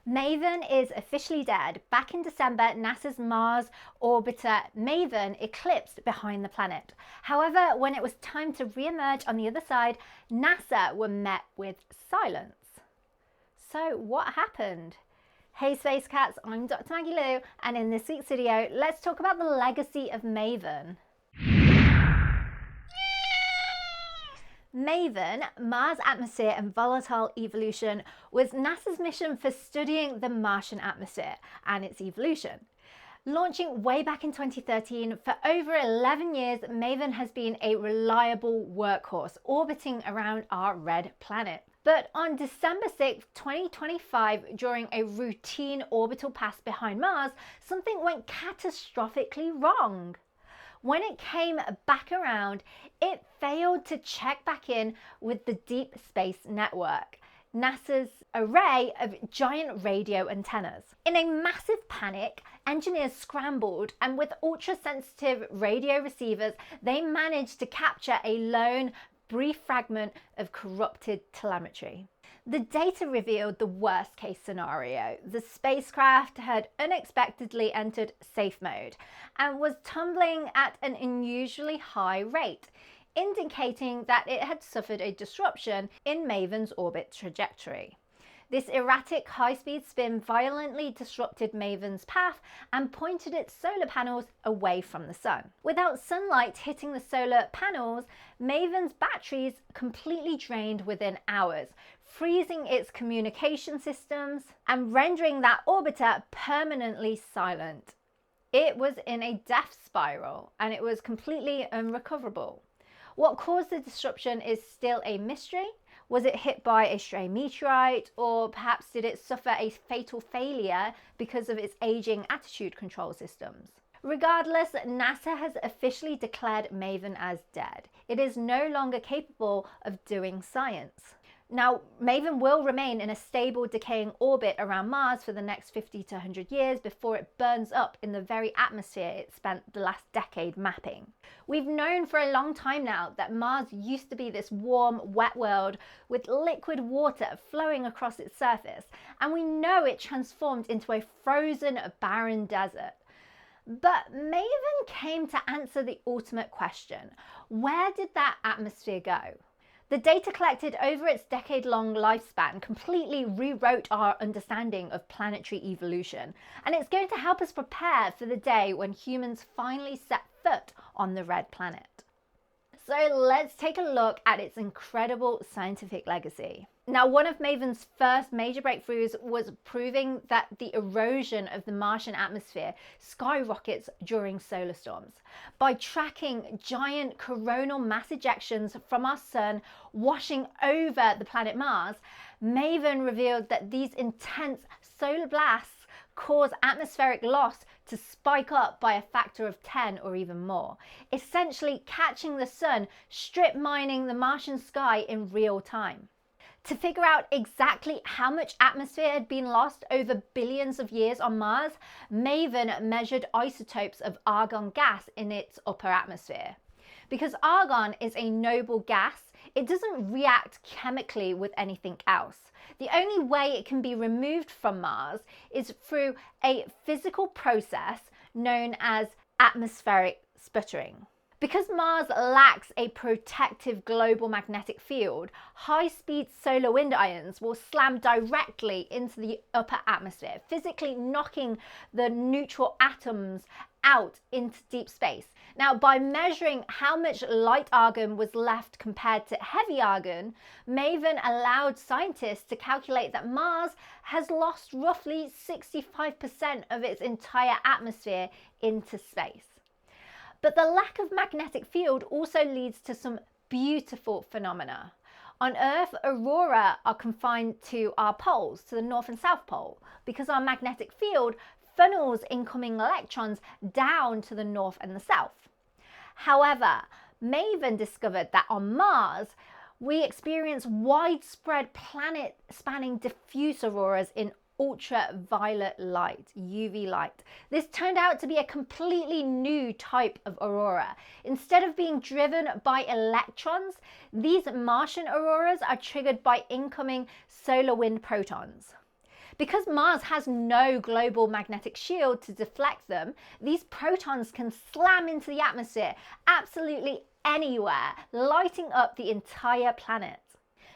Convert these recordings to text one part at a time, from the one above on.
Maven is officially dead. Back in December, NASA's Mars orbiter Maven eclipsed behind the planet. However, when it was time to re-emerge on the other side, NASA were met with silence. So what happened? Hey Space Cats, I'm Dr. Maggie Lou, and in this week's video, let's talk about the legacy of Maven. Maven, Mars Atmosphere and Volatile Evolution, was NASA's mission for studying the Martian atmosphere and its evolution. Launching way back in 2013, for over 11 years, Maven has been a reliable workhorse orbiting around our red planet. But on December 6, 2025, during a routine orbital pass behind Mars, something went catastrophically wrong. When it came back around, it failed to check back in with the Deep Space Network, NASA's array of giant radio antennas. In a massive panic, engineers scrambled, and with ultra-sensitive radio receivers, they managed to capture a lone, brief fragment of corrupted telemetry. The data revealed the worst case scenario. The spacecraft had unexpectedly entered safe mode and was tumbling at an unusually high rate, indicating that it had suffered a disruption in Maven's orbit trajectory. This erratic high-speed spin violently disrupted Maven's path and pointed its solar panels away from the sun. Without sunlight hitting the solar panels, Maven's batteries completely drained within hours, freezing its communication systems and rendering that orbiter permanently silent. It was in a death spiral and it was completely unrecoverable. What caused the disruption is still a mystery. Was it hit by a stray meteorite, or perhaps did it suffer a fatal failure because of its aging attitude control systems? Regardless, NASA has officially declared Maven as dead. It is no longer capable of doing science. Now, Maven will remain in a stable decaying orbit around Mars for the next 50 to 100 years before it burns up in the very atmosphere it spent the last decade mapping. We've known for a long time now that Mars used to be this warm, wet world with liquid water flowing across its surface, and we know it transformed into a frozen, barren desert. But Maven came to answer the ultimate question: where did that atmosphere go? The data collected over its decade-long lifespan completely rewrote our understanding of planetary evolution, and it's going to help us prepare for the day when humans finally set foot on the red planet. So let's take a look at its incredible scientific legacy. Now, one of Maven's first major breakthroughs was proving that the erosion of the Martian atmosphere skyrockets during solar storms. By tracking giant coronal mass ejections from our sun washing over the planet Mars, Maven revealed that these intense solar blasts cause atmospheric loss to spike up by a factor of 10 or even more, essentially catching the sun, strip mining the Martian sky in real time. To figure out exactly how much atmosphere had been lost over billions of years on Mars, Maven measured isotopes of argon gas in its upper atmosphere. Because argon is a noble gas, it doesn't react chemically with anything else. The only way it can be removed from Mars is through a physical process known as atmospheric sputtering. Because Mars lacks a protective global magnetic field, high-speed solar wind ions will slam directly into the upper atmosphere, physically knocking the neutral atoms out into deep space. Now, by measuring how much light argon was left compared to heavy argon, Maven allowed scientists to calculate that Mars has lost roughly 65% of its entire atmosphere into space. But the lack of magnetic field also leads to some beautiful phenomena. On Earth, aurora are confined to our poles, to the North and South Pole, because our magnetic field funnels incoming electrons down to the North and the South. However, Maven discovered that on Mars, we experience widespread planet-spanning diffuse auroras in ultraviolet light, UV light. This turned out to be a completely new type of aurora. Instead of being driven by electrons, these Martian auroras are triggered by incoming solar wind protons. Because Mars has no global magnetic shield to deflect them, these protons can slam into the atmosphere absolutely anywhere, lighting up the entire planet.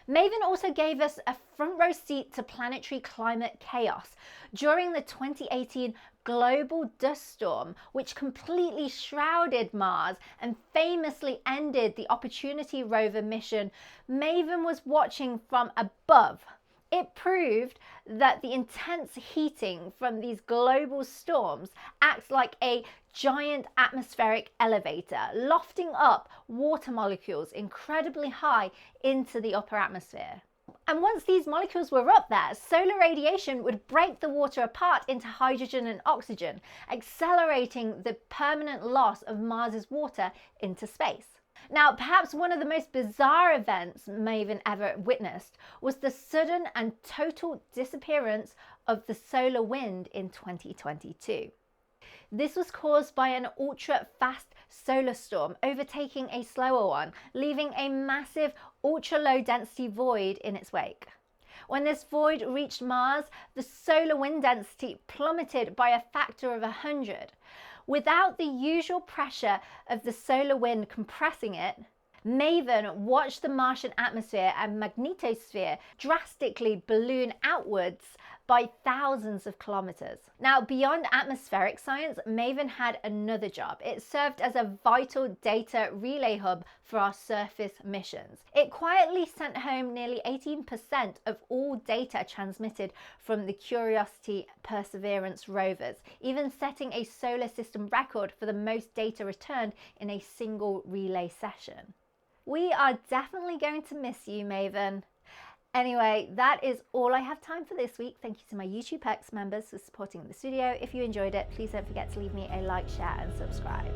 Maven also gave us a front row seat to planetary climate chaos during the 2018 global dust storm, which completely shrouded Mars and famously ended the Opportunity rover mission Maven was watching from above. It proved that the intense heating from these global storms acts like a giant atmospheric elevator, lofting up water molecules incredibly high into the upper atmosphere. And once these molecules were up there, solar radiation would break the water apart into hydrogen and oxygen, accelerating the permanent loss of Mars's water into space. Now, perhaps one of the most bizarre events Maven ever witnessed was the sudden and total disappearance of the solar wind in 2022. This was caused by an ultra-fast solar storm overtaking a slower one, leaving a massive ultra-low density void in its wake. When this void reached Mars, the solar wind density plummeted by a factor of 100. Without the usual pressure of the solar wind compressing it, Maven watched the Martian atmosphere and magnetosphere drastically balloon outwards by thousands of kilometers. Now, beyond atmospheric science, Maven had another job. It served as a vital data relay hub for our surface missions. It quietly sent home nearly 18% of all data transmitted from the Curiosity Perseverance rovers, even setting a solar system record for the most data returned in a single relay session. We are definitely going to miss you, Maven. Anyway, that is all I have time for this week. Thank you to my YouTube Perks members for supporting this video. If you enjoyed it, please don't forget to leave me a like, share and subscribe.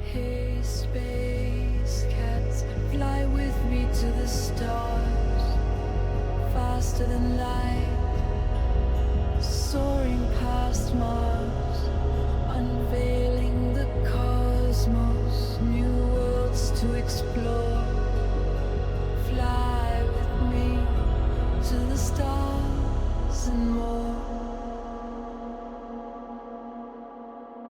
Hey space cats, fly with me to the stars, faster than light.